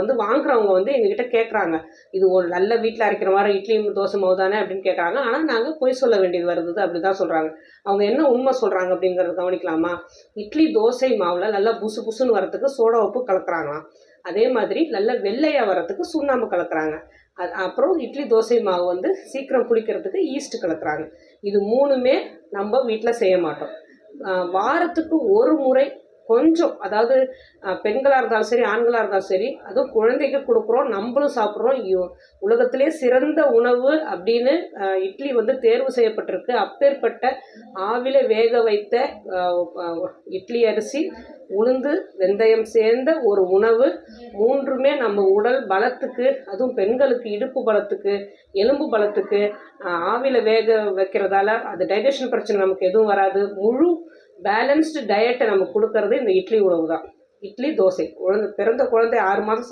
வந்து வாங்குறவங்க வந்து எங்ககிட்ட கேட்குறாங்க, இது ஒரு நல்ல வீட்டில் அரைக்கிற மாதிரி இட்லி தோசை மாவு தானே அப்படின்னு கேட்குறாங்க. ஆனால் நாங்கள் பொய் சொல்ல வேண்டியது வருது அப்படி தான் சொல்கிறாங்க. அவங்க என்ன உண்மை சொல்கிறாங்க அப்படிங்கிறத கவனிக்கலாமா? இட்லி தோசை மாவில் நல்லா புசு புசுன்னு வரத்துக்கு சோடா உப்பு கலக்குறாங்களாம். அதே மாதிரி நல்ல வெள்ளையாக வரத்துக்கு சுண்ணாம்பு கலக்குறாங்க. அப்புறம் இட்லி தோசை மாவு வந்து சீக்கிரம் புளிக்கிறதுக்கு ஈஸ்ட் கலக்குறாங்க. இது மூணுமே நம்ம வீட்டில் செய்ய மாட்டோம். வாரத்துக்கு ஒரு முறை கொஞ்சம், அதாவது பெண்களாக இருந்தாலும் சரி ஆண்களாக இருந்தாலும் சரி, அதுவும் குழந்தைக்கு கொடுக்குறோம், நம்மளும் சாப்பிட்றோம். உலகத்திலே சிறந்த உணவு அப்படின்னு இட்லி வந்து தேர்வு செய்யப்பட்டிருக்கு. அப்பேற்பட்ட ஆவில வேக வைத்த இட்லி அரிசி, உளுந்து, வெந்தயம் சேர்ந்த ஒரு உணவு. மூன்றுமே நம்ம உடல் பலத்துக்கு, அதுவும் பெண்களுக்கு இடுப்பு பலத்துக்கு, எலும்பு பலத்துக்கு, ஆவில வேக வைக்கிறதால அது டைஜஷன் பிரச்சனை நமக்கு எதுவும் வராது. முழு பேலன்ஸ்டு டயட்டை நம்ம கொடுக்கறது இந்த இட்லி உணவு தான். இட்லி தோசை. பிறந்த குழந்தை 6 மாதம்